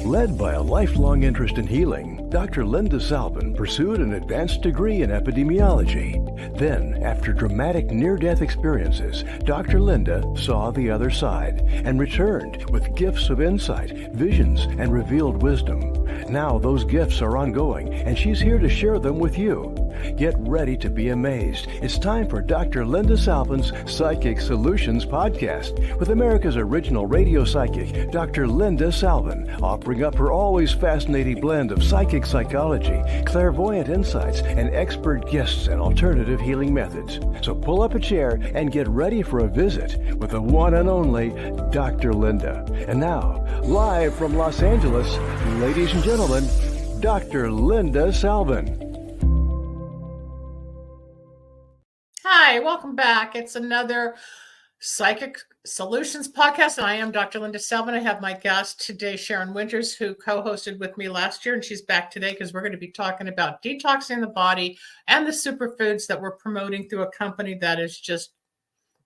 Led by a lifelong interest in healing, Dr. Linda Salvin pursued an advanced degree in epidemiology. Then, after dramatic near-death experiences, Dr. Linda saw the other side and returned with gifts of insight, visions, and revealed wisdom. Now those gifts are ongoing, and she's here to share them with you. Get ready to be amazed. It's time for Dr. Linda Salvin's Psychic Solutions Podcast with America's original radio psychic, Dr. Linda Salvin, offering up her always fascinating blend of psychic psychology, clairvoyant insights, and expert guests and alternative healing methods. So pull up a chair and get ready for a visit with the one and only Dr. Linda. And now, live from Los Angeles, ladies and gentlemen, Dr. Linda Salvin. Hi, welcome back. It's another Psychic Solutions Podcast, and I am Dr. Linda Salvin. I have my guest today, Sharon Winters, who co-hosted with me last year, and she's back today because we're going to be talking about detoxing the body and the superfoods that we're promoting through a company that is just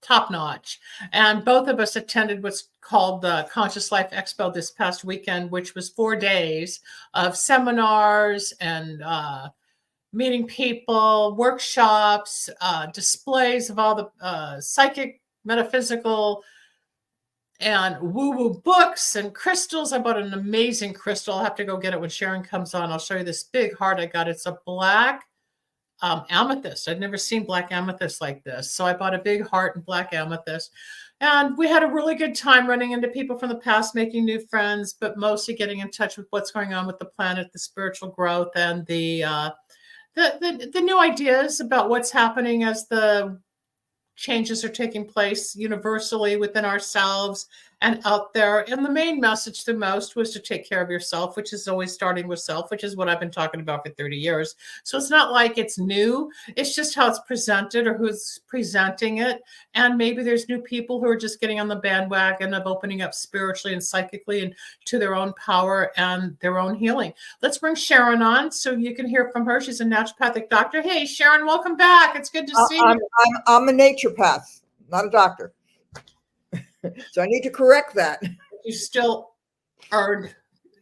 top-notch. And both of us attended what's called the Conscious Life Expo this past weekend, which was 4 days of seminars and meeting people, workshops, displays of all the psychic, metaphysical, and woo-woo books and crystals. I bought an amazing crystal. I'll have to go get it when Sharon comes on. I'll show you this big heart I got. It's a black amethyst. I'd never seen black amethyst like this. So I bought a big heart and black amethyst. And we had a really good time running into people from the past, making new friends, but mostly getting in touch with what's going on with the planet, the spiritual growth, and the new ideas about what's happening as the changes are taking place universally within ourselves and out there. And the main message the most was to take care of yourself, which is always starting with self, which is what I've been talking about for 30 years. So it's not like it's new. It's just how it's presented or who's presenting it. And maybe there's new people who are just getting on the bandwagon of opening up spiritually and psychically and to their own power and their own healing. Let's bring Sharon on so you can hear from her. She's a naturopathic doctor. Hey, Sharon, welcome back. It's good to see you. I'm a naturopath, not a doctor. So I need to correct that. You still are,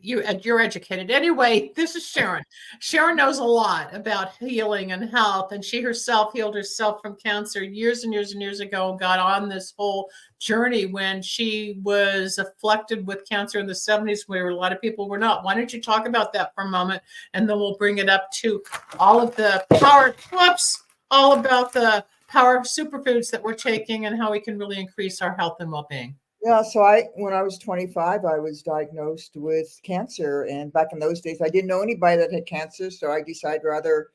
you're educated. Anyway, this is Sharon. Sharon knows a lot about healing and health, and she herself healed herself from cancer years and years and years ago and got on this whole journey when she was afflicted with cancer in the 70s, where a lot of people were not. Why don't you talk about that for a moment, and then we'll bring it up to all of the power clips, all about the power superfoods that we're taking and how we can really increase our health and well-being. Yeah, so when I was 25, I was diagnosed with cancer. And back in those days, I didn't know anybody that had cancer. So I decided rather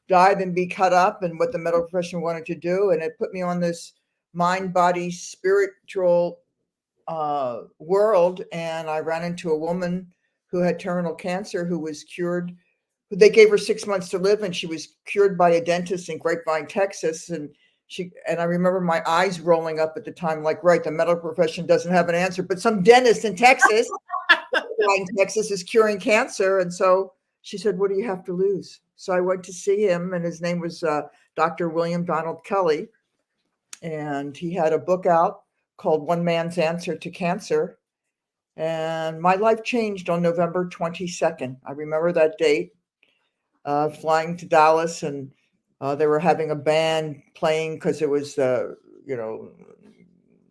die than be cut up and what the medical profession wanted to do. And it put me on this mind, body, spiritual world. And I ran into a woman who had terminal cancer, who was cured. They gave her 6 months to live, and she was cured by a dentist in Grapevine, Texas. And I remember my eyes rolling up at the time, like, right, the medical profession doesn't have an answer, but some dentist in Texas, is curing cancer. And so she said, "What do you have to lose?" So I went to see him, and his name was Dr. William Donald Kelly. And he had a book out called One Man's Answer to Cancer. And my life changed on November 22nd. I remember that date. Flying to Dallas, and they were having a band playing because it was,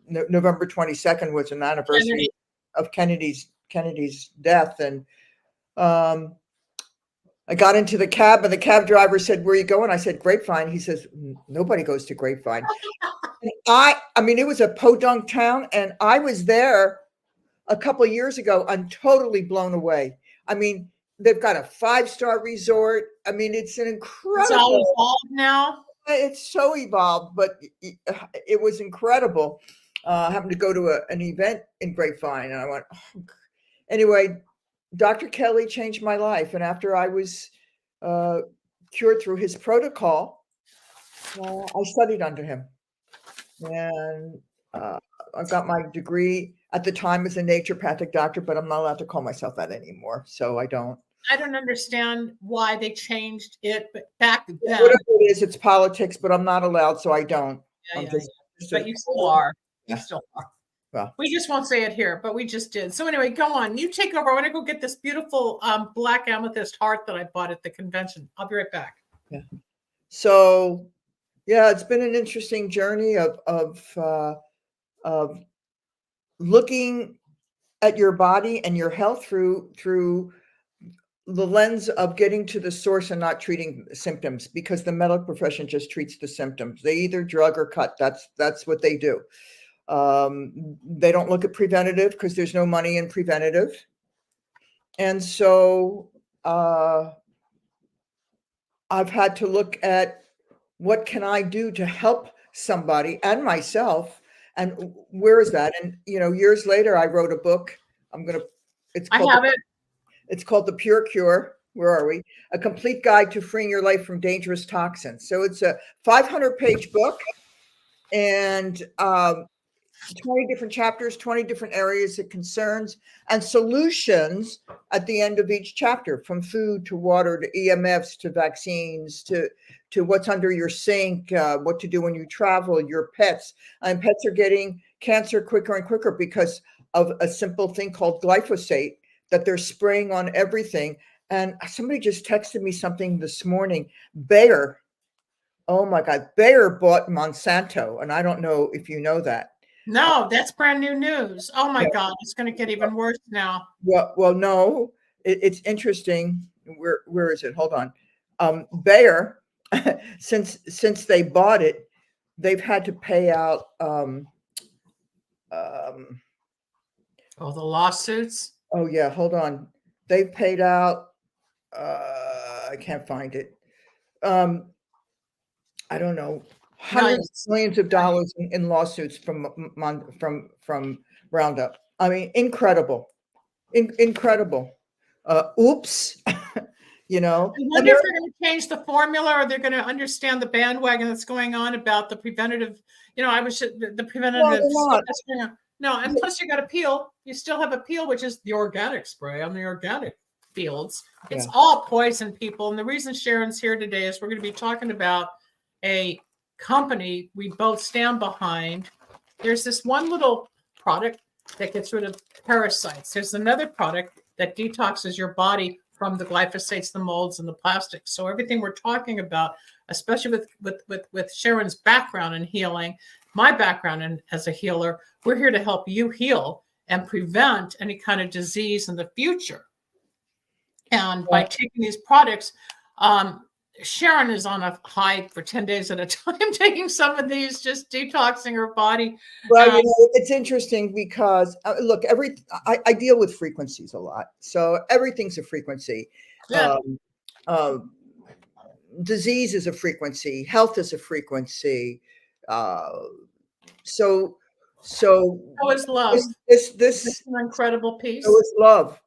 November 22nd was an anniversary of Kennedy's death. And I got into the cab, and the cab driver said, "Where are you going?" I said, "Grapevine." He says, "Nobody goes to Grapevine." And I mean, it was a podunk town, and I was there a couple of years ago. I'm totally blown away. I mean, they've got a 5-star resort. I mean, it's an incredible. It's all evolved now. It's so evolved, but it was incredible. I happened to go to an event in Grapevine, and I went, oh. Anyway, Dr. Kelly changed my life. And after I was cured through his protocol, I studied under him. And I got my degree at the time as a naturopathic doctor, but I'm not allowed to call myself that anymore. So I don't understand why they changed it, but back then. Whatever it is, it's politics, but I'm not allowed, so I don't. But you still are. You still are. Well, We just won't say it here, but we just did. So anyway, go on. You take over. I want to go get this beautiful black amethyst heart that I bought at the convention. I'll be right back. yeah. So, yeah, it's been an interesting journey of looking at your body and your health through the lens of getting to the source and not treating symptoms, because the medical profession just treats the symptoms. They either drug or cut. That's what they do. They don't look at preventative because there's no money in preventative. And so I've had to look at what can I do to help somebody and myself, and where is that? And years later, I wrote a book. It's called The Pure Cure. Where are we? A Complete Guide to Freeing Your Life from Dangerous Toxins. So it's a 500-page book, and 20 different chapters, 20 different areas it concerns, and solutions at the end of each chapter, from food to water to EMFs to vaccines to what's under your sink, what to do when you travel, your pets. And pets are getting cancer quicker and quicker because of a simple thing called glyphosate that they're spraying on everything. And somebody just texted me something this morning. Bayer, oh my God, Bayer bought Monsanto, and I don't know if you know that. No, that's brand new news. Oh my God, it's going to get even worse now. Well, no, it's interesting. Where is it? Hold on. Bayer, since they bought it, they've had to pay out. Oh, the lawsuits. Oh yeah, hold on. They've paid out. I can't find it. I don't know. Hundreds of millions of dollars in lawsuits from Roundup. I mean, incredible, incredible. Oops, I wonder if they're going to change the formula, or they're going to understand the bandwagon that's going on about the preventative. The preventative. No, and plus you got a peel. You still have a peel, which is the organic spray on the organic fields. It's all poison, people. And the reason Sharon's here today is we're going to be talking about a company we both stand behind. There's this one little product that gets rid of parasites. There's another product that detoxes your body from the glyphosates, the molds, and the plastics. So everything we're talking about, especially with Sharon's background in healing, my background as a healer, we're here to help you heal and prevent any kind of disease in the future. And by taking these products, Sharon is on a high for 10 days at a time, taking some of these, just detoxing her body. Well, it's interesting because look, I deal with frequencies a lot. So everything's a frequency. Yeah. Disease is a frequency. Health is a frequency. So is love. This is an incredible piece. So is love.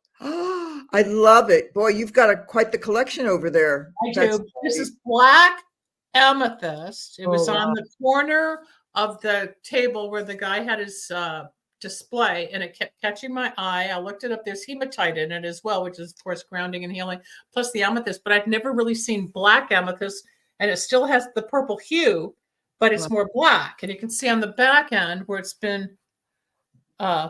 I love it. Boy, you've got quite the collection over there. I do. This is black amethyst. It was on the corner of the table where the guy had his display, and it kept catching my eye. I looked it up. There's hematite in it as well, which is, of course, grounding and healing, plus the amethyst. But I've never really seen black amethyst, and it still has the purple hue, but it's more black. And you can see on the back end where it's been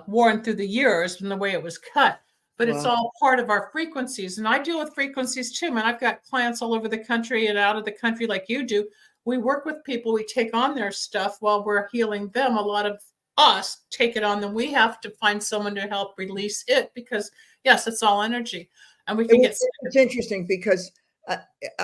worn through the years from the way it was cut. But it's all part of our frequencies. And I deal with frequencies too, man. I've got clients all over the country and out of the country like you do. We work with people. We take on their stuff while we're healing them. A lot of us take it on, then we have to find someone to help release it, because, yes, it's all energy. And we can It's interesting because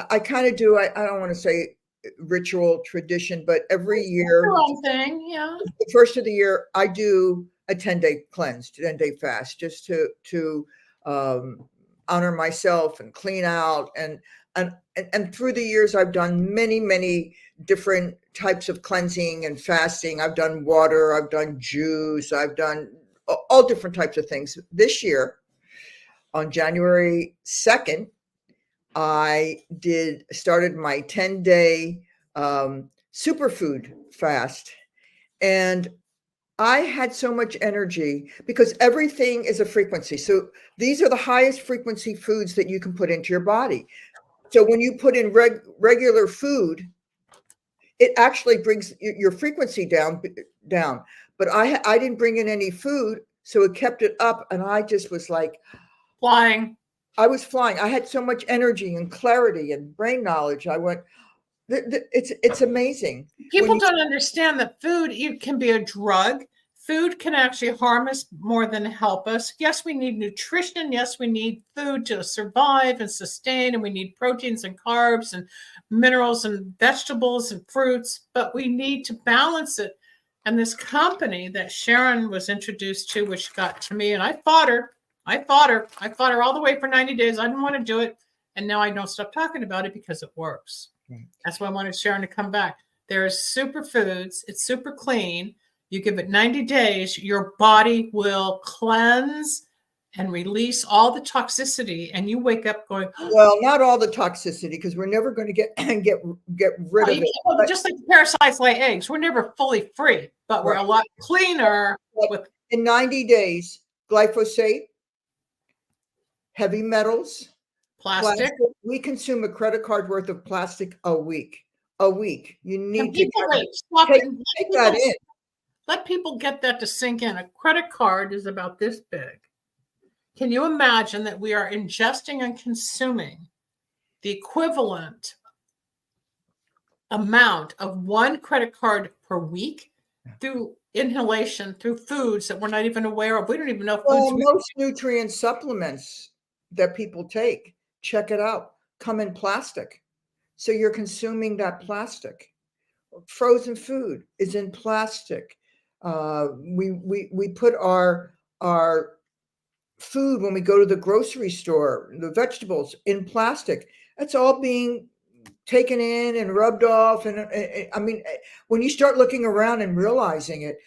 I kind of do, I don't want to say ritual tradition, but every year, the first of the year, I do a 10-day cleanse, 10-day fast, just to honor myself and clean out. And through the years, I've done many different types of cleansing and fasting. I've done water, I've done juice, I've done all different types of things. This year, on January 2nd, I started my 10-day superfood fast. And I had so much energy because everything is a frequency. So these are the highest frequency foods that you can put into your body. So when you put in regular food, it actually brings your frequency down. but I didn't bring in any food, so it kept it up, and I just was like Flying. I was flying. I had so much energy and clarity and brain knowledge. I went, it's amazing. People don't understand that food can be a drug. Food can actually harm us more than help us. Yes, we need nutrition. Yes, we need food to survive and sustain, and we need proteins and carbs and minerals and vegetables and fruits, but we need to balance it. And this company that Sharon was introduced to, which got to me, and I fought her all the way for 90 days. I didn't want to do it. And now I don't stop talking about it because it works. Right. That's why I wanted Sharon to come back. There's superfoods. It's super clean. You give it 90 days, your body will cleanse and release all the toxicity. And you wake up going, well, not all the toxicity, because we're never going to get rid of it. But just like the parasites lay eggs, we're never fully free, but we're a lot cleaner. In 90 days, glyphosate, heavy metals, plastic. We consume a credit card worth of plastic a week. You need to take that in. Let people get that to sink in. A credit card is about this big. Can you imagine that we are ingesting and consuming the equivalent amount of one credit card per week through inhalation, through foods that we're not even aware of? We don't even know. Well, most nutrient supplements that people take, check it out, come in plastic. So you're consuming that plastic. Frozen food is in plastic. We put our food when we go to the grocery store, the vegetables, in plastic. That's all being taken in and rubbed off. And I mean, when you start looking around and realizing it,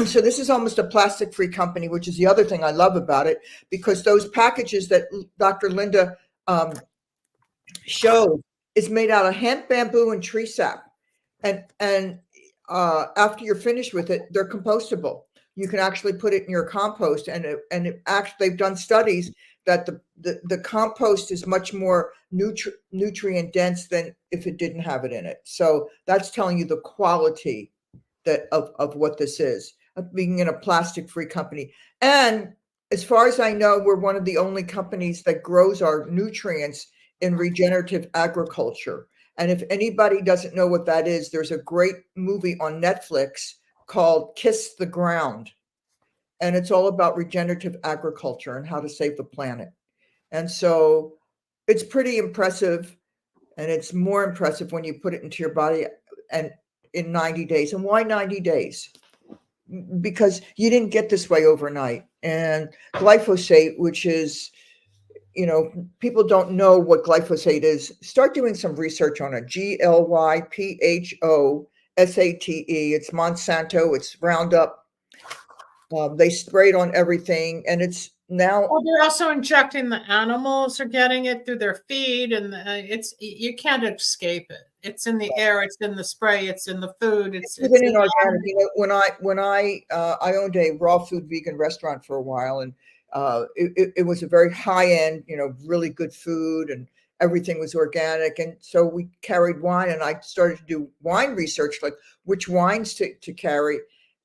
so this is almost a plastic-free company, which is the other thing I love about it, because those packages that Dr. Linda showed is made out of hemp, bamboo, and tree sap. And after you're finished with it, they're compostable. You can actually put it in your compost, and it actually, they've done studies that the compost is much more nutrient dense than if it didn't have it in it. So that's telling you the quality of what this is, of being in a plastic-free company. And as far as I know, we're one of the only companies that grows our nutrients in regenerative agriculture. And if anybody doesn't know what that is, there's a great movie on Netflix called Kiss the Ground. And it's all about regenerative agriculture and how to save the planet. And so it's pretty impressive. And it's more impressive when you put it into your body and in 90 days. And why 90 days? Because you didn't get this way overnight. And glyphosate, which is, people don't know what glyphosate is. Start doing some research on it. Glyphosate. It's Monsanto. It's Roundup. They spray it on everything, and it's now. Well, they're also injecting the animals are getting it through their feed, and you can't escape it. It's in the air. It's in the spray. It's in the food. It's even in organic. When I owned a raw food vegan restaurant for a while, and it was a very high end, really good food, and everything was organic. And so we carried wine, and I started to do wine research, like which wines to carry.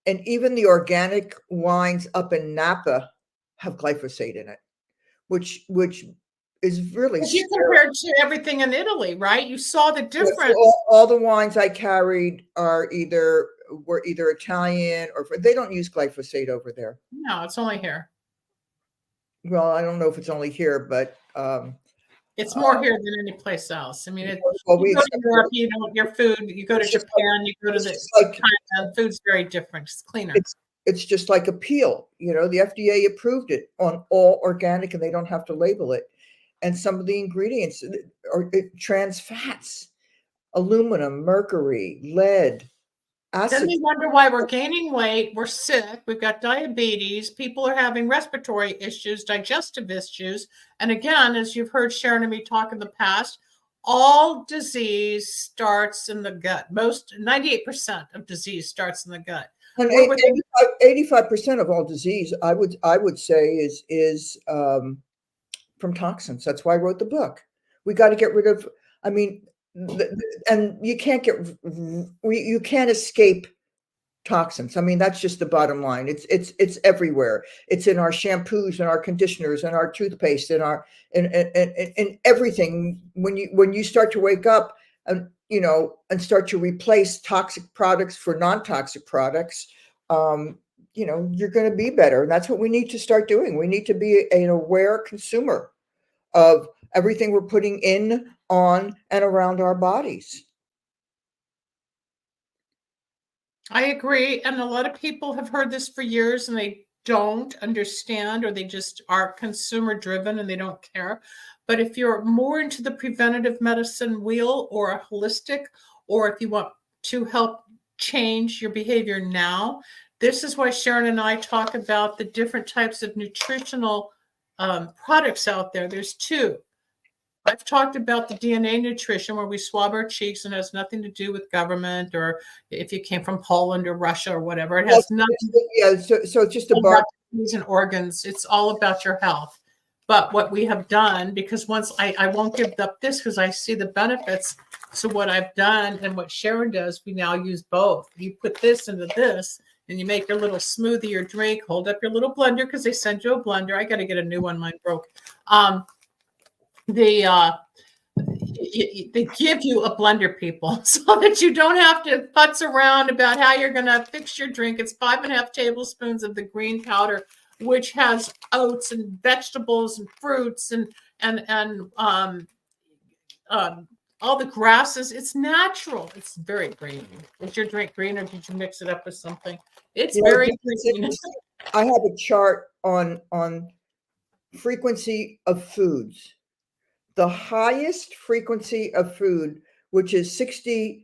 And even the organic wines up in Napa have glyphosate in it, which is really scary. You compared to everything in Italy, right? You saw the difference. So all the wines I carried were either Italian or they don't use glyphosate over there. No, it's only here. Well, I don't know if it's only here, but it's more here than any place else. I mean, you go to Europe, your food. You go to Japan, you go to China. Food's very different. It's cleaner. It's just like a peel. The FDA approved it on all organic, and they don't have to label it. And some of the ingredients are trans fats, aluminum, mercury, lead. Then we wonder why we're gaining weight, we're sick, we've got diabetes, people are having respiratory issues, digestive issues. And again, as you've heard Sharon and me talk in the past, all disease starts in the gut. 98% of disease starts in the gut. And 85% of all disease, I would say, is from toxins. That's why I wrote the book. We got to get rid of, and you can't escape toxins. I mean, that's just the bottom line. It's everywhere. It's in our shampoos and our conditioners and our toothpaste and our and everything. When you start to wake up and and start to replace toxic products for non-toxic products, you're going to be better. And that's what we need to start doing. We need to be an aware consumer of everything we're putting in, on, and around our bodies. I agree. And a lot of people have heard this for years and they don't understand, or they just are consumer driven and they don't care. But if you're more into the preventative medicine wheel or a holistic, or if you want to help change your behavior now, this is why Sharon and I talk about the different types of nutritional products out there. There's two. I've talked about the DNA nutrition where we swab our cheeks and it has nothing to do with government, or if you came from Poland or Russia or whatever. It has nothing to do so it's just about and organs. It's all about your health. But what we have done, because once I won't give up this because I see the benefits. So what I've done and what Sharon does, we now use both. You put this into this and you make your little smoothie or drink, hold up your little blender because they send you a blender. I got to get a new one. Mine broke. They give you a blender, people, so that you don't have to futz around about how you're going to fix your drink. It's 5.5 tablespoons of the green powder, which has oats and vegetables and fruits and all the grasses. It's natural. It's very green. Is your drink green, or did you mix it up with something? It's very green. I have a chart on frequency of foods. The highest frequency of food, which is 62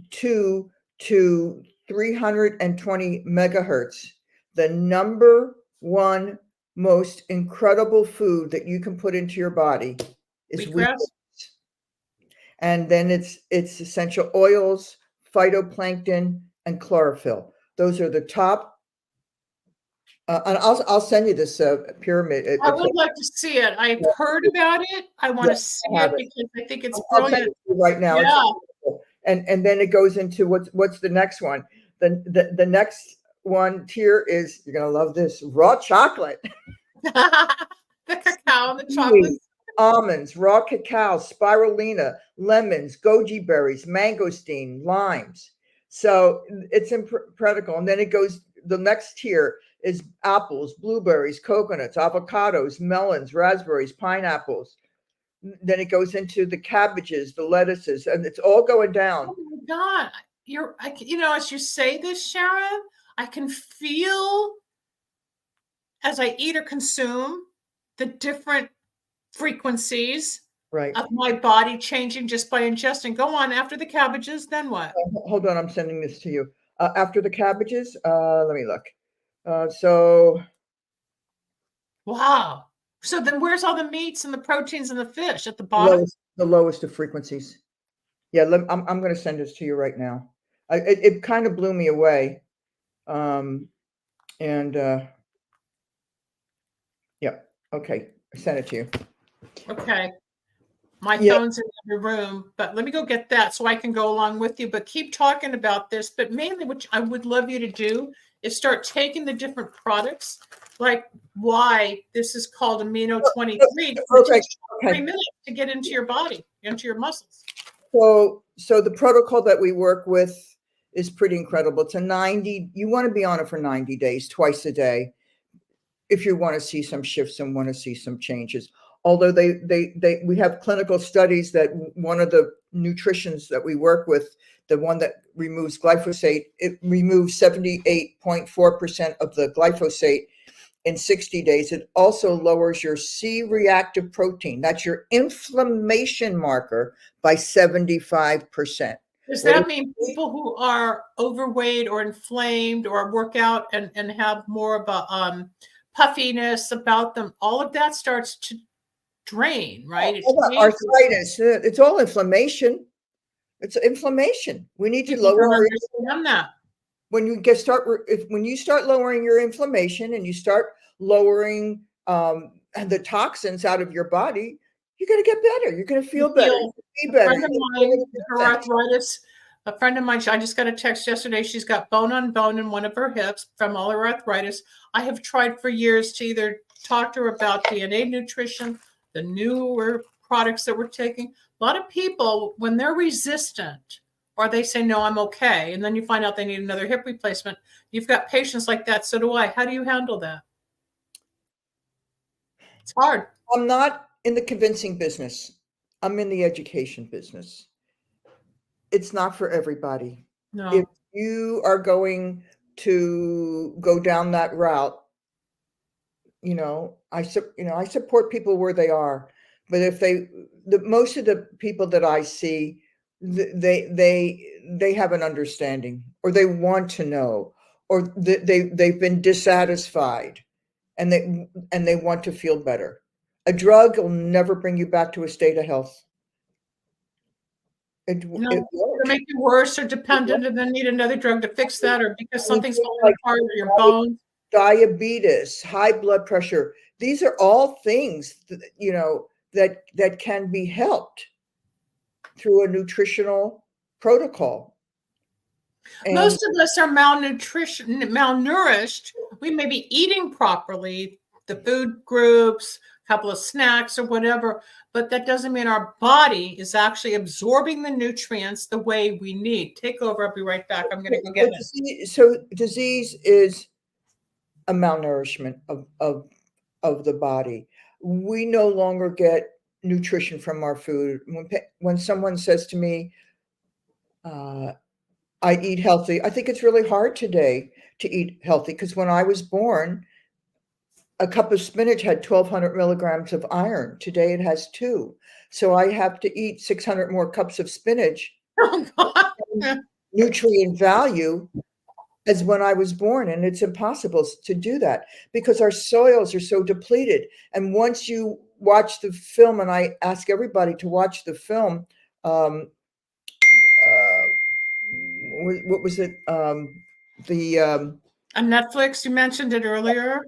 to 320 megahertz, the number one most incredible food that you can put into your body is wheatgrass. And then it's essential oils, phytoplankton, and chlorophyll. Those are the top. And I'll send you this pyramid. I would like to see it. I've heard about it. I want to see it because I think it's brilliant. I'll send it to you right now. Yeah. And then it goes into what's the next one? The next one tier is, you're gonna love this, raw chocolate. The cacao and the chocolate. Almonds, raw cacao, spirulina, lemons, goji berries, mangosteen, limes. So it's incredible. And then it goes, the next tier is apples, blueberries, coconuts, avocados, melons, raspberries, pineapples. Then it goes into the cabbages, the lettuces, and it's all going down. Oh my God. As you say this, Sharon, I can feel as I eat or consume the different frequencies of my body changing just by ingesting. Go on, after the cabbages, then what? Hold on, I'm sending this to you. After the cabbages, let me look. So wow. So then where's all the meats and the proteins and the fish? At the bottom? The lowest of frequencies. Yeah, I'm going to send this to you right now. It kind of blew me away. Yeah, okay. I sent it to you. Okay. My phone's in the room, but let me go get that so I can go along with you. But keep talking about this. But mainly what I would love you to do is start taking the different products, like why this is called Amino 23. It takes 3 minutes to get into your body, into your muscles. So the protocol that we work with is pretty incredible. It's you want to be on it for 90 days, twice a day, if you want to see some shifts and want to see some changes. Although we have clinical studies that one of the nutritions that we work with, the one that removes glyphosate, it removes 78.4% of the glyphosate in 60 days. It also lowers your C-reactive protein. That's your inflammation marker by 75%. Does that mean people who are overweight or inflamed or work out and have more of a puffiness about them, all of that starts to drain, right? Arthritis, it's all inflammation. It's inflammation. We need to lower that. When you start lowering your inflammation and you start lowering the toxins out of your body, you're going to get better. You're going to feel better. Be better. Her arthritis A friend of mine, I just got a text yesterday. She's got bone on bone in one of her hips from all her arthritis. I have tried for years to either talk to her about DNA nutrition, the newer products that we're taking. A lot of people, when they're resistant or they say, no, I'm okay, and then you find out they need another hip replacement, you've got patients like that. So do I. How do you handle that? It's hard. I'm not in the convincing business. I'm in the education business. It's not for everybody. No. If you are going to go down that route, I support people where they are. But if most of the people that I see, they have an understanding, or they want to know, or they've been dissatisfied, and they want to feel better. A drug will never bring you back to a state of health. It'll make you worse or dependent, and then need another drug to fix that, or because something's falling apart or your bones. Diabetes, high blood pressure. These are all things that can be helped through a nutritional protocol. And most of us are malnourished. We may be eating properly, the food groups, a couple of snacks or whatever, but that doesn't mean our body is actually absorbing the nutrients the way we need. Take over. I'll be right back. I'm going to go get it. So disease is a malnourishment of the body. We no longer get nutrition from our food. When someone says to me, I eat healthy, I think it's really hard today to eat healthy, because when I was born, a cup of spinach had 1,200 milligrams of iron. Today it has 2. So I have to eat 600 more cups of spinach. Oh, God. Nutrient value as when I was born. And it's impossible to do that because our soils are so depleted. And once you watch the film, and I ask everybody to watch the film, what was it? On Netflix, you mentioned it earlier.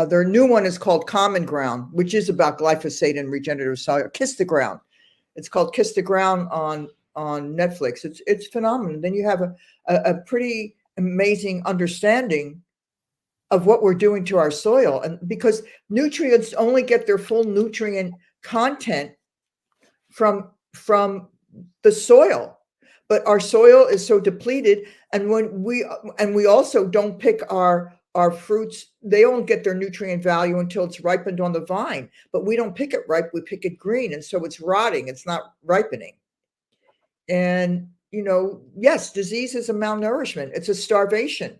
Their new one is called Common Ground, which is about glyphosate and regenerative soil. Kiss the Ground. It's called Kiss the Ground on Netflix. It's phenomenal. Then you have a pretty amazing understanding of what we're doing to our soil, and because nutrients only get their full nutrient content from the soil, but our soil is so depleted, and we also don't pick our fruits. They don't get their nutrient value until it's ripened on the vine, but we don't pick it ripe, we pick it green, and so it's rotting, it's not ripening. And yes, disease is a malnourishment, it's a starvation.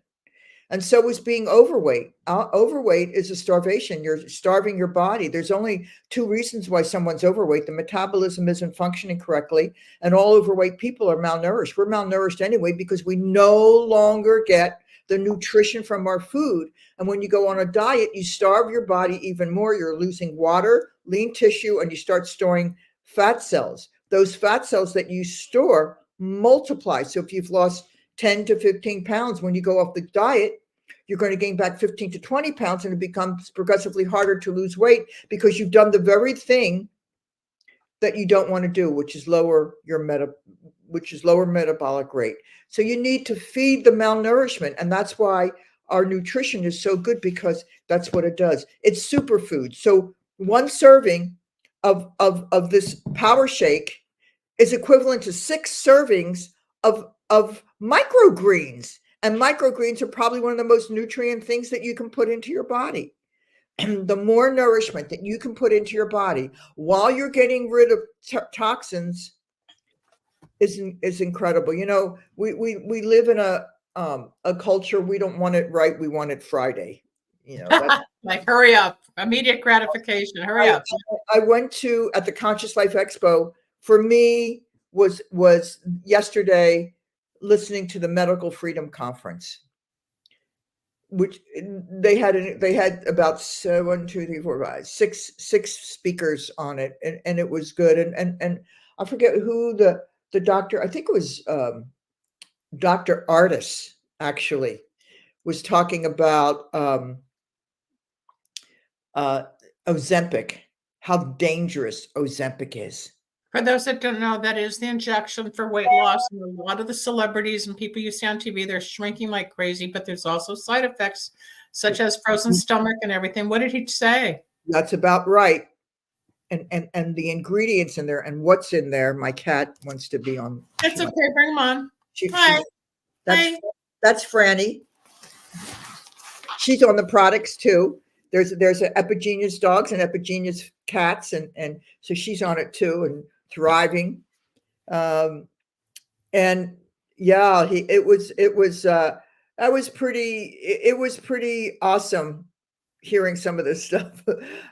And so is being overweight. Overweight is a starvation. You're starving your body. There's only 2 reasons why someone's overweight. The metabolism isn't functioning correctly, and all overweight people are malnourished. We're malnourished anyway because we no longer get the nutrition from our food. And when you go on a diet, you starve your body even more. You're losing water, lean tissue, and you start storing fat cells. Those fat cells that you store multiply. So if you've lost 10 to 15 pounds, when you go off the diet, you're going to gain back 15 to 20 pounds, and it becomes progressively harder to lose weight because you've done the very thing that you don't want to do, which is lower metabolic rate. So you need to feed the malnourishment, and that's why our nutrition is so good, because that's what it does. It's superfood. So 1 serving of this power shake is equivalent to 6 servings of microgreens. And microgreens are probably one of the most nutrient things that you can put into your body. The more nourishment that you can put into your body while you're getting rid of toxins is incredible. We live in a culture, we don't want it right, we want it Friday. Like, hurry up, immediate gratification, hurry up. I went to, at the Conscious Life Expo, for me was yesterday, listening to the Medical Freedom Conference, which they had about 6 speakers on it, and it was good. And I forget who the doctor, I think it was Dr. Artis, actually, was talking about Ozempic, how dangerous Ozempic is. For those that don't know, that is the injection for weight loss. And a lot of the celebrities and people you see on TV, they're shrinking like crazy, but there's also side effects such as frozen stomach and everything. What did he say? That's about right. And the ingredients in there and what's in there. My cat wants to be on. It's okay. Bring him on. Hi. That's Franny. She's on the products too. There's a Epigenius dogs and Epigenius cats, and so she's on it too and thriving. And yeah, it was pretty awesome hearing some of this stuff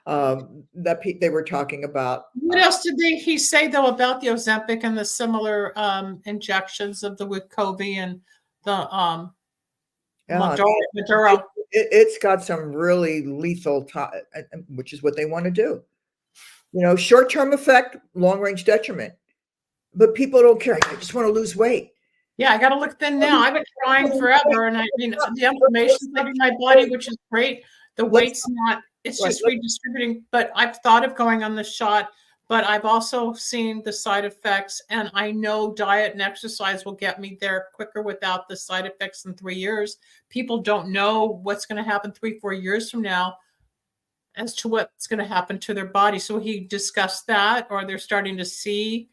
that they were talking about. What else did he say though about the Ozempic and the similar injections of the Wegovy and the Maduro? It's got some really lethal, which is what they want to do. Short-term effect, long-range detriment. But people don't care. I just want to lose weight. Yeah, I got to look thin now. I've been trying forever, and I mean the inflammation's leaving my body, which is great. The weight's not. It's just redistributing. But I've thought of going on the shot. But I've also seen the side effects, and I know diet and exercise will get me there quicker without the side effects in 3 years. People don't know what's going to happen 3-4 years from now as to what's going to happen to their body. So he discussed that, or they're starting to see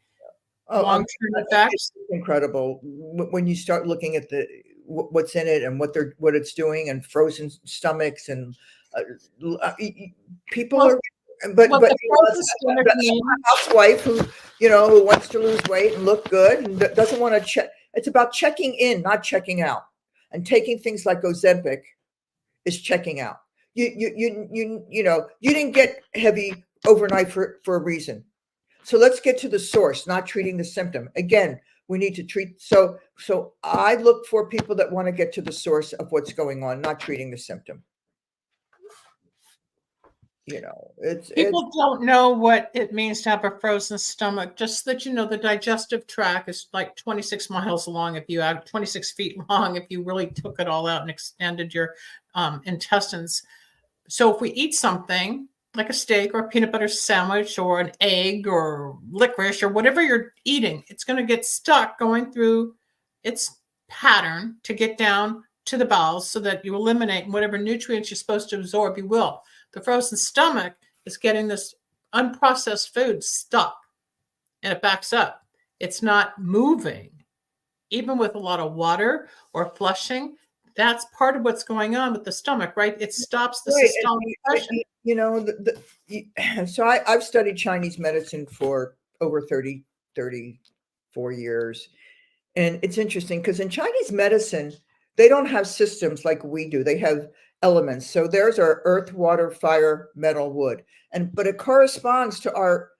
long-term effects. It's incredible when you start looking at what's in it and what it's doing, and frozen stomachs and people are. But a housewife who wants to lose weight and look good and doesn't want to check. It's about checking in, not checking out. And taking things like Ozempic is checking out. You didn't get heavy overnight for a reason. So let's get to the source, not treating the symptom. Again, we need to treat. So I look for people that want to get to the source of what's going on, not treating the symptom. People don't know what it means to have a frozen stomach. Just that the digestive tract is like 26 miles long. If you add 26 feet long, if you really took it all out and extended your intestines. So if we eat something like a steak or a peanut butter sandwich or an egg or licorice or whatever you're eating, it's going to get stuck going through its pattern to get down to the bowels so that you eliminate whatever nutrients you're supposed to absorb, you will. The frozen stomach is getting this unprocessed food stuck and it backs up. It's not moving. Even with a lot of water or flushing, that's part of what's going on with the stomach, right? It stops the systolic pressure. So I've studied Chinese medicine for over 34 years. And it's interesting because in Chinese medicine, they don't have systems like we do. They have elements. So there's our earth, water, fire, metal, wood. But it corresponds to our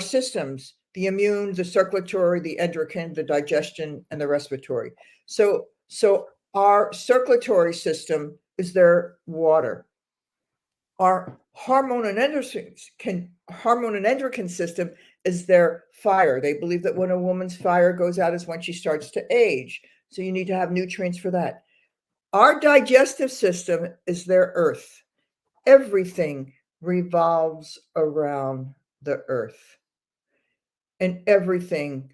systems, the immune, the circulatory, the endocrine, the digestion, and the respiratory. So our circulatory system is their water. Our hormone and endocrine system is their fire. They believe that when a woman's fire goes out is when she starts to age. So you need to have nutrients for that. Our digestive system is their earth. Everything revolves around the earth. And everything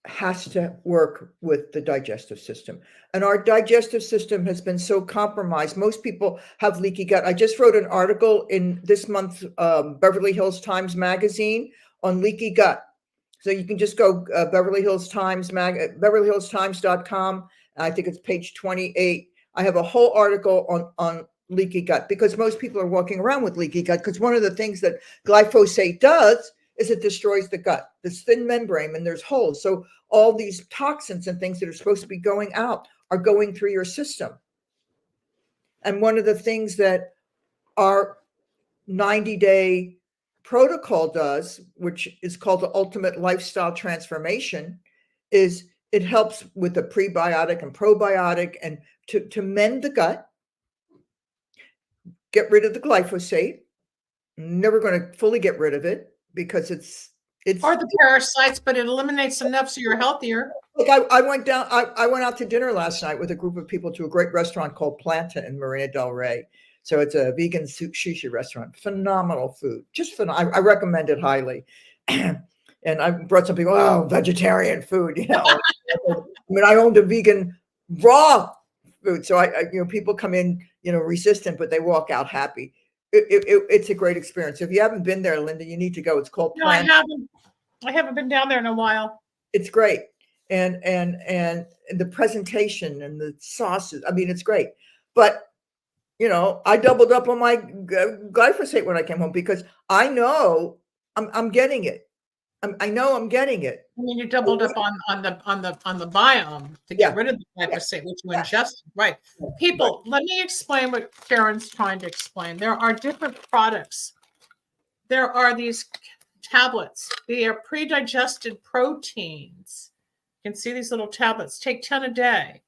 has to work with the digestive system. And our digestive system has been so compromised. Most people have leaky gut. I just wrote an article in this month's Beverly Hills Times magazine on leaky gut. So you can just go Beverly Hills Times BeverlyHillsTimes.com. I think it's page 28. I have a whole article on leaky gut because most people are walking around with leaky gut because one of the things that glyphosate does is it destroys the gut, this thin membrane, and there's holes. So all these toxins and things that are supposed to be going out are going through your system. And one of the things that our 90-day protocol does, which is called the Ultimate Lifestyle Transformation, is it helps with the prebiotic and probiotic and to mend the gut, get rid of the glyphosate. Never going to fully get rid of it because it's or the parasites, but it eliminates enough so you're healthier. Like I went out to dinner last night with a group of people to a great restaurant called Planta in Marina del Rey. So it's a vegan sushi restaurant. Phenomenal food. Just I recommend it highly. And I brought some people, oh, vegetarian food, you know. I mean, I owned a vegan raw food. So people come in, resistant, but they walk out happy. It's a great experience. If you haven't been there, Linda, you need to go. It's called No, I haven't. I haven't been down there in a while. It's great. And the presentation and the sauces, I mean, it's great. But, I doubled up on my glyphosate when I came home because I know I'm getting it. I know I'm getting it. I mean, you doubled up on the biome to get rid of the glyphosate, which you ingested, right? People, let me explain what Sharon's trying to explain. There are different products. There are these tablets. They are pre-digested proteins. You can see these little tablets. Take 10 a day,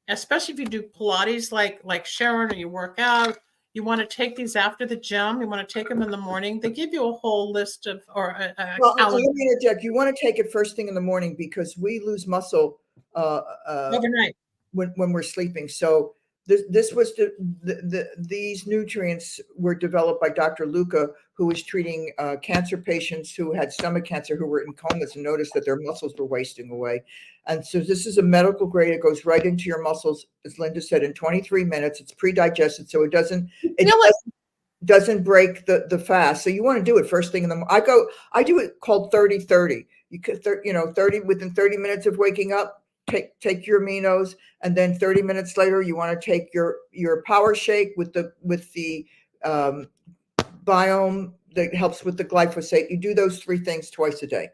especially if you do Pilates like Sharon, or you work out. You want to take these after the gym. You want to take them in the morning. They give you a whole list of well, let me interject. You want to take it first thing in the morning because we lose muscle overnight when we're sleeping. So this was these nutrients were developed by Dr. Luca, who was treating cancer patients who had stomach cancer who were in comas and noticed that their muscles were wasting away. And so this is a medical grade. It goes right into your muscles, as Linda said, in 23 minutes. It's pre-digested, so it doesn't break the fast. So you want to do it first thing in the morning. I do it called 30-30. You could 30 within 30 minutes of waking up. Take your aminos, and then 30 minutes later you want to take your power shake with the biome that helps with the glyphosate. You do those 3 things twice a day.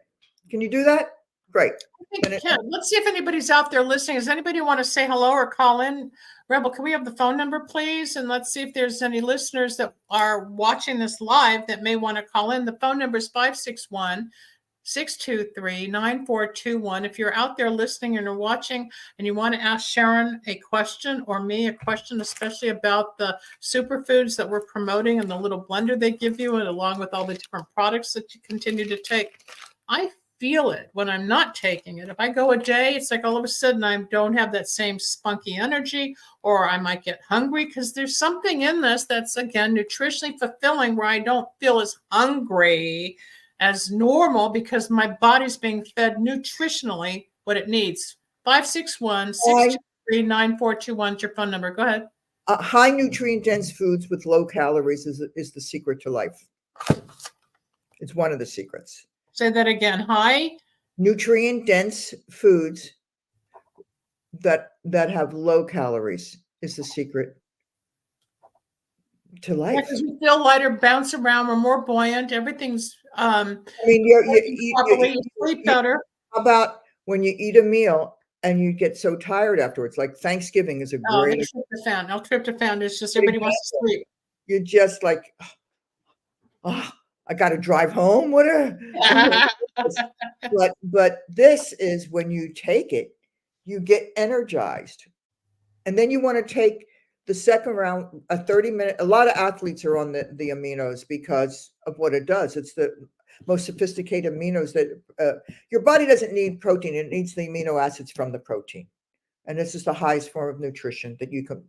Can you do that? Great. I think you can. Let's see if anybody's out there listening. Does anybody want to say hello or call in? Rebel, can we have the phone number, please? And let's see if there's any listeners that are watching this live that may want to call in. The phone number is 561-623-9421. If you're out there listening and you're watching and you want to ask Sharon a question or me a question, especially about the superfoods that we're promoting and the little blender they give you, and along with all the different products that you continue to take, I feel it when I'm not taking it. If I go a day, it's like all of a sudden I don't have that same spunky energy, or I might get hungry because there's something in this that's, again, nutritionally fulfilling where I don't feel as hungry as normal because my body's being fed nutritionally what it needs. 561-623-9421 is your phone number. Go ahead. High nutrient dense foods with low calories is the secret to life. It's one of the secrets. Say that again. High nutrient dense foods that have low calories is the secret to life. Because we feel lighter, bounce around, we're more buoyant. Everything's I mean, you sleep better. How about when you eat a meal and you get so tired afterwards? Like Thanksgiving is a great. L-tryptophan is just everybody wants to sleep. You're just like, oh, I got to drive home. But this is when you take it, you get energized, and then you want to take the second round, a 30-minute. A lot of athletes are on the aminos because of what it does. It's the most sophisticated aminos that your body doesn't need protein. It needs the amino acids from the protein, and this is the highest form of nutrition that you can.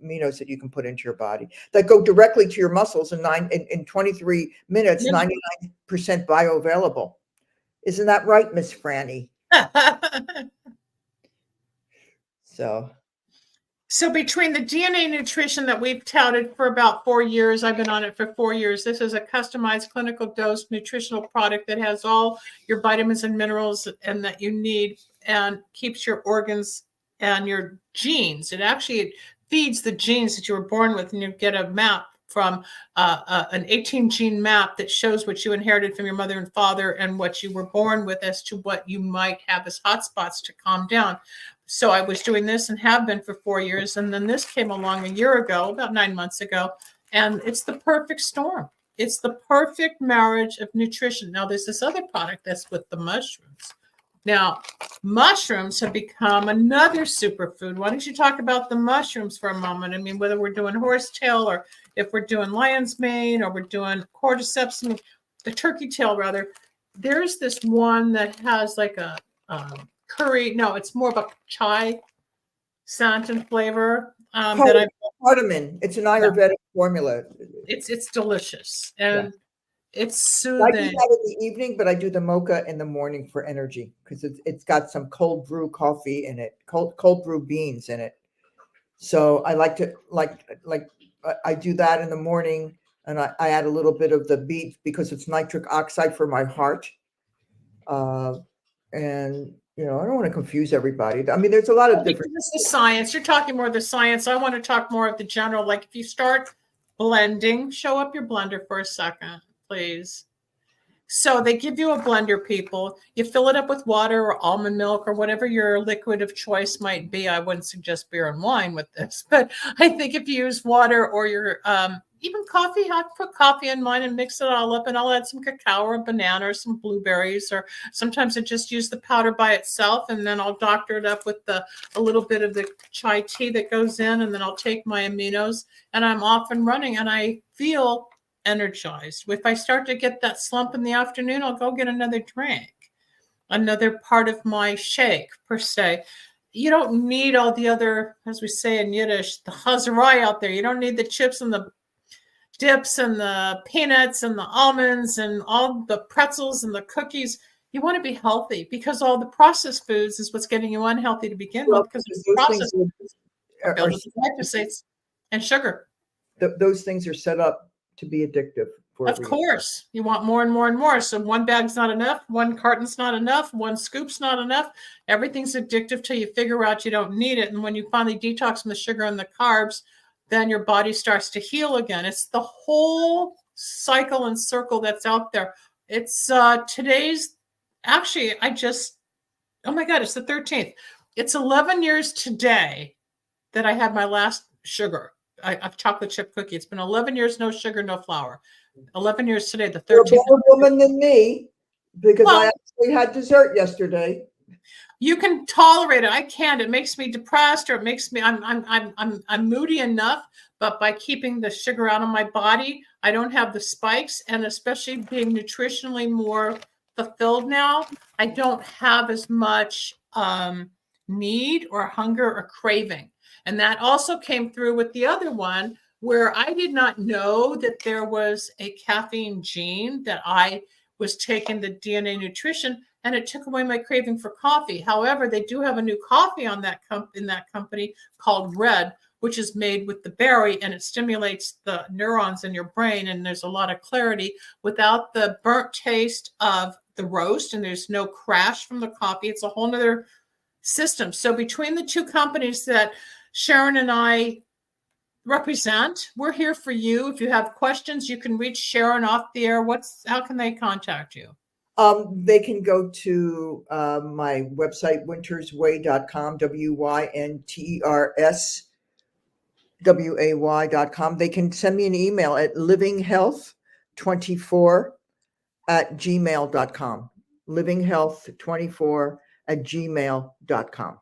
Aminos that you can put into your body that go directly to your muscles in 23 minutes, 99% bioavailable. Isn't that right, Miss Franny? So between the DNA nutrition that we've touted for about 4 years, I've been on it for 4 years. This is a customized clinical dose nutritional product that has all your vitamins and minerals and that you need and keeps your organs and your genes. It actually feeds the genes that you were born with, and you get a map from an 18 gene map that shows what you inherited from your mother and father and what you were born with as to what you might have as hotspots to calm down. So I was doing this and have been for 4 years. And then this came along a year ago, about 9 months ago, and it's the perfect storm. It's the perfect marriage of nutrition. Now there's this other product that's with the mushrooms. Now, mushrooms have become another superfood. Why don't you talk about the mushrooms for a moment? I mean, whether we're doing horsetail or if we're doing lion's mane or we're doing cordyceps, I mean, the turkey tail rather, there's this one that has like a curry. No, it's more of a chai scent and flavor that I. Cardamom. It's an Ayurvedic formula. It's delicious and it's I do soothing. that in the evening, but I do the mocha in the morning for energy because it's got some cold brew coffee in it, cold brew beans in it. So I like to I do that in the morning, and I add a little bit of the beet because it's nitric oxide for my heart. And I don't want to confuse everybody. I mean, there's a lot of different. This is the science. You're talking more of the science. I want to talk more of the general. Like if you start blending, show up your blender for a second, please. So they give you a blender, people. You fill it up with water or almond milk or whatever your liquid of choice might be. I wouldn't suggest beer and wine with this, but I think if you use water or your even coffee, I put coffee in mine and mix it all up, and I'll add some cacao or a banana or some blueberries, or sometimes I just use the powder by itself, and then I'll doctor it up with a little bit of the chai tea that goes in, and then I'll take my aminos, and I'm off and running, and I feel energized. If I start to get that slump in the afternoon, I'll go get another drink, another part of my shake per se. You don't need all the other, as we say in Yiddish, the chazarai out there. You don't need the chips and the dips and the peanuts and the almonds and all the pretzels and the cookies. You want to be healthy because all the processed foods is what's getting you unhealthy to begin with, because it's processed are filled with glyphosates and sugar. Those things are set up to be addictive. Of course, you want more and more and more. So one bag's not enough, one carton's not enough, one scoop's not enough. Everything's addictive till you figure out you don't need it. And when you finally detox from the sugar and the carbs, then your body starts to heal again. It's the whole cycle and circle that's out there. It's today's, actually, oh my God, it's the 13th. It's 11 years today that I had my last sugar. A chocolate chip cookie. It's been 11 years, no sugar, no flour. 11 years today, the 13th. You're a better woman than me because I actually had dessert yesterday. You can tolerate it. I can't. It makes me depressed, or it makes me. I'm moody enough. But by keeping the sugar out of my body, I don't have the spikes, and especially being nutritionally more fulfilled now, I don't have as much need or hunger or craving. And that also came through with the other one, where I did not know that there was a caffeine gene, that I was taking the DNA nutrition, and it took away my craving for coffee. However, they do have a new coffee on in that company called Red, which is made with the berry, and it stimulates the neurons in your brain, and there's a lot of clarity without the burnt taste of the roast, and there's no crash from the coffee. It's a whole nother system. So between the two companies that Sharon and I represent, we're here for you. If you have questions, you can reach Sharon off the air. How can they contact you? They can go to my website, wintersway.com, wintersway.com. They can send me an email at livinghealth24@gmail.com. livinghealth24@gmail.com.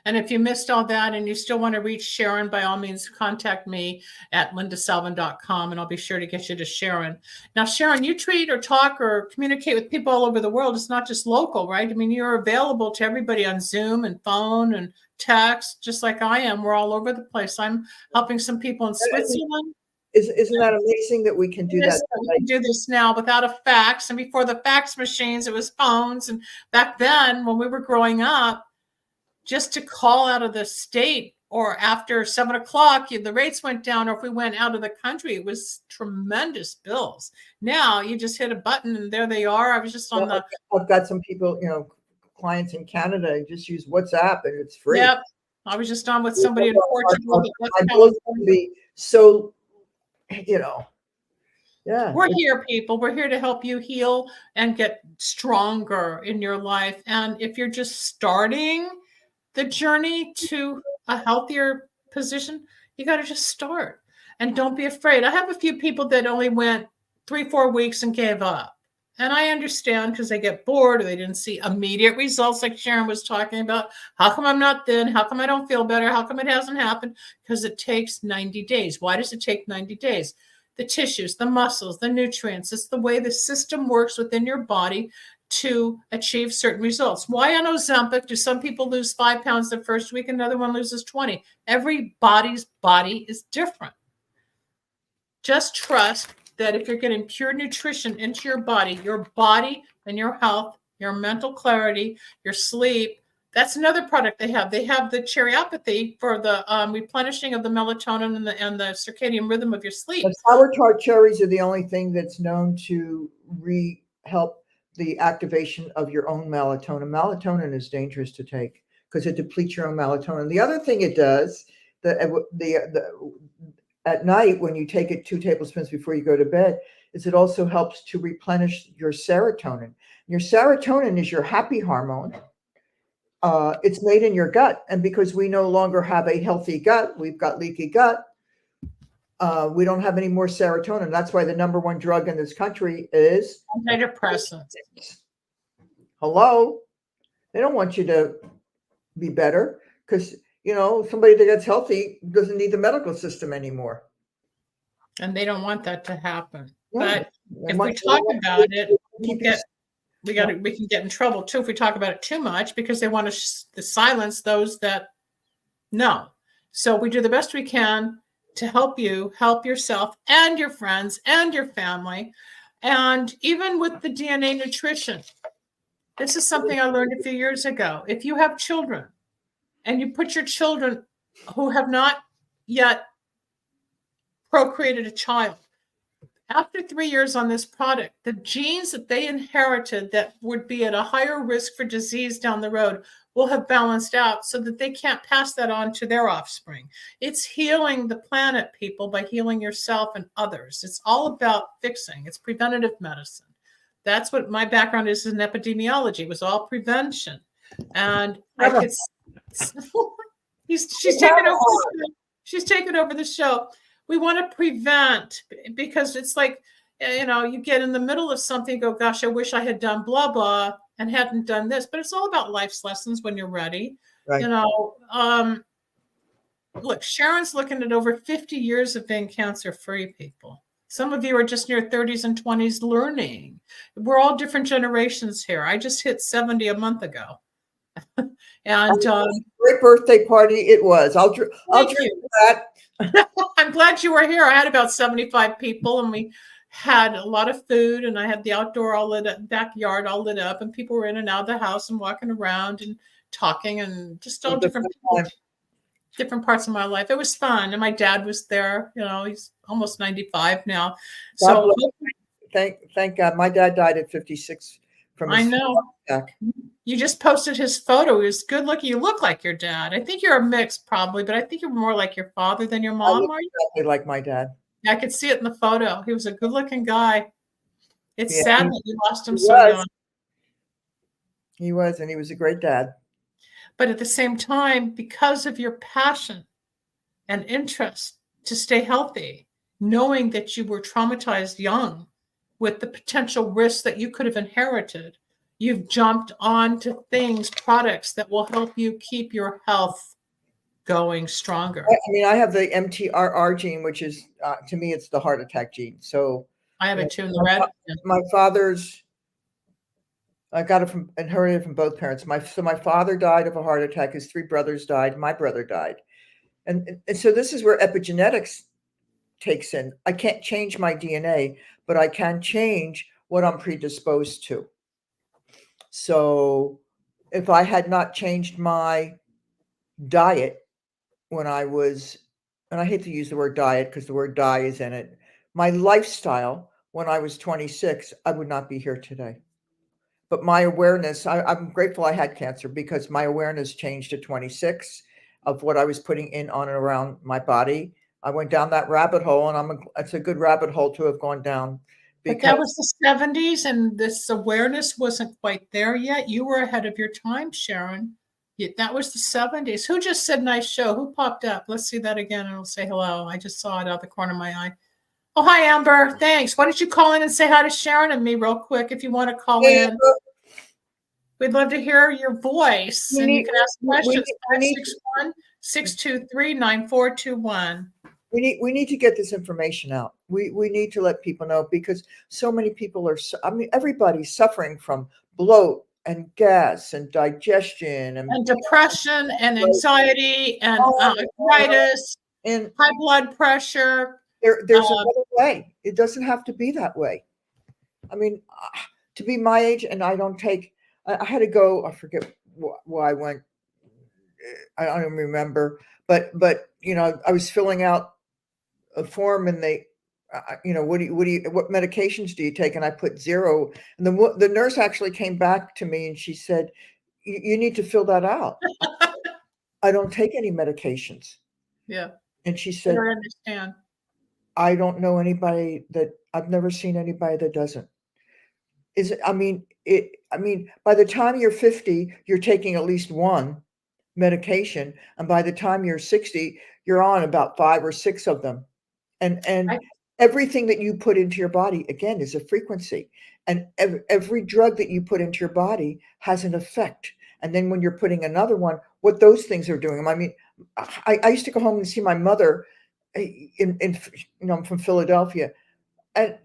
And if you missed all that and you still want to reach Sharon, by all means, contact me at lindasalvin.com, and I'll be sure to get you to Sharon. Now, Sharon, you treat or talk or communicate with people all over the world. It's not just local, right? I mean, you're available to everybody on Zoom and phone and text, just like I am. We're all over the place. I'm helping some people in Switzerland. Isn't that amazing that we can do that? We can do this now without a fax. And before the fax machines, it was phones. And back then, when we were growing up, just to call out of the state or after 7 o'clock, the rates went down, or if we went out of the country, it was tremendous bills. Now you just hit a button and there they are. I was just on I've got some people, clients in Canada, just use WhatsApp and it's free. Yep. I was just on with somebody in Portugal. So, we're here, people. We're here to help you heal and get stronger in your life. And if you're just starting the journey to a healthier position, you got to just start, and don't be afraid. I have a few people that only went 3-4 weeks and gave up. And I understand, because they get bored or they didn't see immediate results like Sharon was talking about. How come I'm not thin? How come I don't feel better? How come it hasn't happened? Because it takes 90 days. Why does it take 90 days? The tissues, the muscles, the nutrients. It's the way the system works within your body to achieve certain results. Why on Ozempic do some people lose 5 pounds the first week, another one loses 20? Everybody's body is different. Just trust that if you're getting pure nutrition into your body and your health, your mental clarity, your sleep, that's another product they have. They have the Cherryopathy for the replenishing of the melatonin and the circadian rhythm of your sleep. The sour tart cherries are the only thing that's known to help the activation of your own melatonin. Melatonin is dangerous to take because it depletes your own melatonin. The other thing it does, at night when you take it 2 tablespoons before you go to bed, is it also helps to replenish your serotonin. Your serotonin is your happy hormone. It's made in your gut. And because we no longer have a healthy gut, we've got leaky gut, we don't have any more serotonin. That's why the number 1 drug in this country is antidepressants. Hello? They don't want you to be better because, somebody that gets healthy doesn't need the medical system anymore. And they don't want that to happen. Yeah. But if we talk about it, we can get in trouble too if we talk about it too much because they want to silence those that know. So we do the best we can to help you, help yourself and your friends and your family. And even with the DNA nutrition, this is something I learned a few years ago. If you have children and you put your children who have not yet procreated a child, after 3 years on this product, the genes that they inherited that would be at a higher risk for disease down the road will have balanced out so that they can't pass that on to their offspring. It's healing the planet, people, by healing yourself and others. It's all about fixing. It's preventative medicine. That's what my background is in epidemiology. It was all prevention. And she's taken over the show. We want to prevent because it's like, you get in the middle of something, go, gosh, I wish I had done blah, blah, and hadn't done this. But it's all about life's lessons when you're ready. Right. Look, Sharon's looking at over 50 years of being cancer-free, people. Some of you are just near 30s and 20s learning. We're all different generations here. I just hit 70 a month ago. And great birthday party it was. I'll drink that. I'm glad you were here. I had about 75 people and we had a lot of food and I had the outdoor all lit up, backyard all lit up, and people were in and out of the house and walking around and talking and just all different parts of my life. It was fun. And my dad was there. He's almost 95 now. So thank God. My dad died at 56 from his heart attack. You just posted his photo. He was good looking. You look like your dad. I think you're a mix probably, but I think you're more like your father than your mom. I look exactly like my dad. I could see it in the photo. He was a good looking guy. It's sad that you lost him so young. He was, and he was a great dad. But at the same time, because of your passion and interest to stay healthy, knowing that you were traumatized young with the potential risks that you could have inherited, you've jumped onto products that will help you keep your health going stronger. I have the MTRR gene, which is, to me, it's the heart attack gene. So I have it too in the red. My father's, I got it inherited from both parents. My father died of a heart attack. His 3 brothers died. My brother died. And so this is where epigenetics takes in. I can't change my DNA, but I can change what I'm predisposed to. So if I had not changed my diet when I was, and I hate to use the word diet because the word die is in it, my lifestyle when I was 26, I would not be here today. But my awareness, I'm grateful I had cancer because my awareness changed at 26 of what I was putting in, on, and around my body. I went down that rabbit hole, and it's a good rabbit hole to have gone down. But that was the 70s, and this awareness wasn't quite there yet. You were ahead of your time, Sharon. That was the 70s. Who just said nice show? Who popped up? Let's see that again, and I'll say hello. I just saw it out the corner of my eye. Oh, hi, Amber. Thanks. Why don't you call in and say hi to Sharon and me real quick if you want to call in. We'd love to hear your voice. You can ask questions. 561-623-9421. We need to get this information out. We need to let people know, because so many people are, everybody's suffering from bloat and gas and digestion and depression and anxiety and on arthritis, and high blood pressure. there's another way. It doesn't have to be that way. I mean, to be my age, and I don't take, I had to go, I forget why I went, I don't even remember, but I was filling out a form, and they, what medications do you take? And I put 0. And the nurse actually came back to me and she said, you need to fill that out. I don't take any medications. Yeah. And she said, I understand. I don't know anybody I've never seen anybody that doesn't. By the time you're 50, you're taking at least one medication. And by the time you're 60, you're on about 5 or 6 of them. And everything that you put into your body, again, is a frequency. And every drug that you put into your body has an effect. And then when you're putting another one, what those things are doing. I mean, I used to go home and see my mother I'm from Philadelphia, and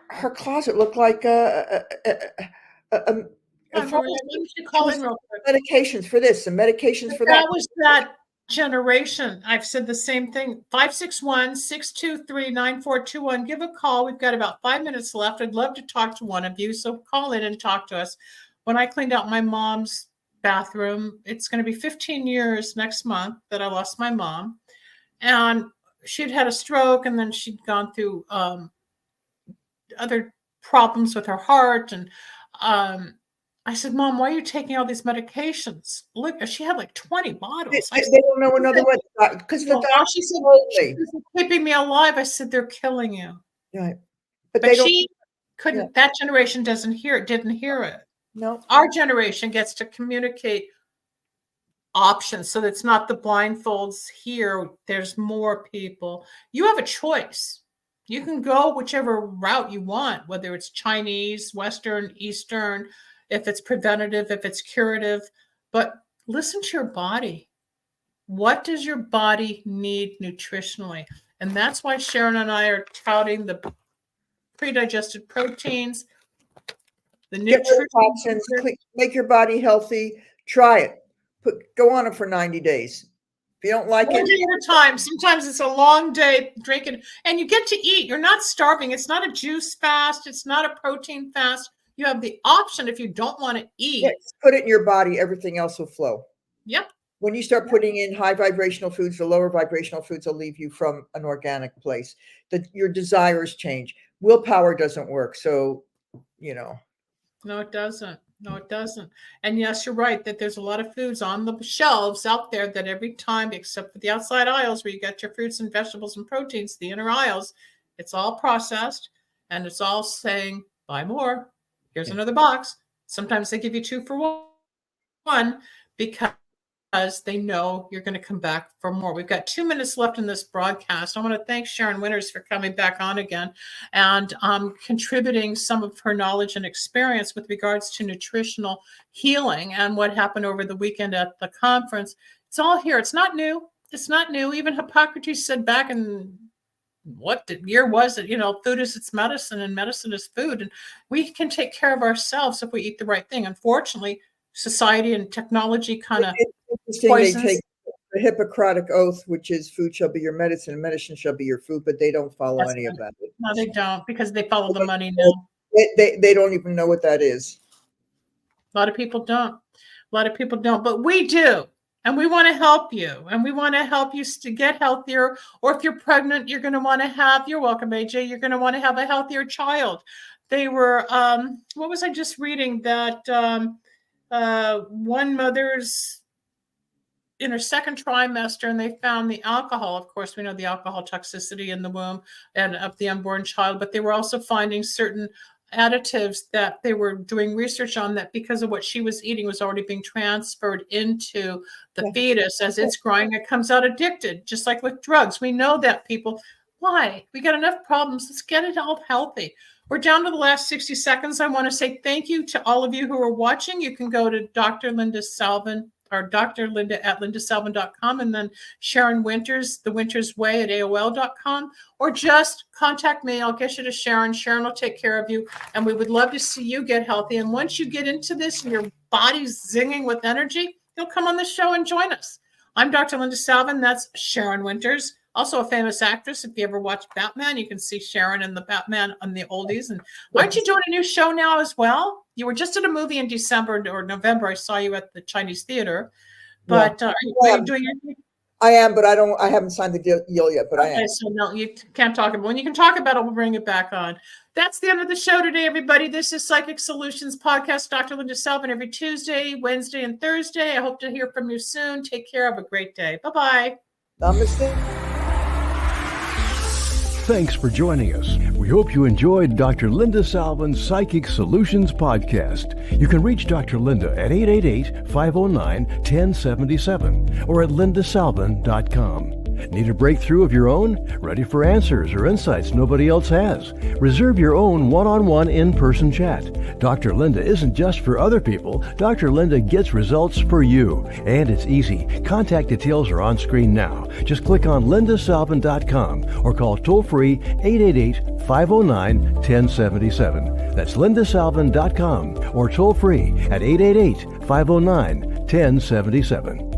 her closet looked like medications for this and medications for that. That was that generation. I've said the same thing. 561-623-9421. Give a call. We've got about 5 minutes left. I'd love to talk to one of you. So call in and talk to us. When I cleaned out my mom's bathroom, it's going to be 15 years next month that I lost my mom. And she'd had a stroke, and then she'd gone through other problems with her heart. And I said, Mom, why are you taking all these medications? Look, she had like 20 bottles. They don't know another way, because the doctor, she said, she's keeping me alive. I said, they're killing you. Right. But she couldn't. Yeah. That generation didn't hear it. No. Our generation gets to communicate options, so it's not the blindfolds here. There's more people. You have a choice. You can go whichever route you want, whether it's Chinese, Western, Eastern, if it's preventative, if it's curative. But listen to your body. What does your body need nutritionally? And that's why Sharon and I are touting the pre-digested proteins, the nutrition, make your body healthy. Try it. Go on it for 90 days. If you don't like it, day at a time. Sometimes it's a long day drinking, and you get to eat. You're not starving. It's not a juice fast. It's not a protein fast. You have the option if you don't want to eat. Yes, put it in your body. Everything else will flow. Yep. When you start putting in high vibrational foods, the lower vibrational foods will leave you from an organic place. Your desires change. Willpower doesn't work. So, No, it doesn't. No, it doesn't. And yes, you're right that there's a lot of foods on the shelves out there that every time, except for the outside aisles where you get your fruits and vegetables and proteins, the inner aisles, it's all processed, and it's all saying, buy more. Here's another box. Sometimes they give you 2 for 1 because they know you're going to come back for more. We've got 2 minutes left in this broadcast. I want to thank Sharon Winters for coming back on again and contributing some of her knowledge and experience with regards to nutritional healing and what happened over the weekend at the conference. It's all here. It's not new. It's not new. Even Hippocrates said back in, what year was it? Food is its medicine and medicine is food. And we can take care of ourselves if we eat the right thing. Unfortunately, society and technology kind of they take the Hippocratic oath, which is food shall be your medicine and medicine shall be your food, but they don't follow any of that. No, they don't, because they follow the money now. They don't even know what that is. A lot of people don't. But we do. And we want to help you. And we want to help you to get healthier. Or if you're pregnant, you're going to want to have, you're welcome, AJ, you're going to want to have a healthier child. They were, what was I just reading? That one mother's in her second trimester, and they found the alcohol. Of course, we know the alcohol toxicity in the womb and of the unborn child, but they were also finding certain additives that they were doing research on that because of what she was eating was already being transferred into the fetus as it's growing. It comes out addicted, just like with drugs. We know that, people. Why? We got enough problems. Let's get it all healthy. We're down to the last 60 seconds. I want to say thank you to all of you who are watching. You can go to drlindasalvin.com or Dr. Linda at lindasalvin.com, and then Sharon Winters, The Winters Way at AOL.com, or just contact me. I'll get you to Sharon. Sharon will take care of you, and we would love to see you get healthy. And once you get into this and your body's zinging with energy, you'll come on the show and join us. I'm Dr. Linda Salvin. That's Sharon Winters, also a famous actress. If you ever watch Batman, you can see Sharon in the Batman on the oldies. And aren't you doing a new show now as well? You were just at a movie in December or November. I saw you at the Chinese Theater. But are you doing anything? I am, but I haven't signed the deal yet, but I am. So no, you can't talk about it. When you can talk about it, we'll bring it back on. That's the end of the show today, everybody. This is Psychic Solutions Podcast. Dr. Linda Salvin every Tuesday, Wednesday, and Thursday. I hope to hear from you soon. Take care. Have a great day. Bye-bye. Namaste. Thanks for joining us. We hope you enjoyed Dr. Linda Salvin's Psychic Solutions Podcast. You can reach Dr. Linda at 888-509-1077 or at lindasalvin.com. Need a breakthrough of your own? Ready for answers or insights nobody else has? Reserve your own one-on-one in-person chat. Dr. Linda isn't just for other people. Dr. Linda gets results for you. And it's easy. Contact details are on screen now. Just click on lindasalvin.com or call toll-free 888-509-1077. That's lindasalvin.com or toll-free at 888-509-1077.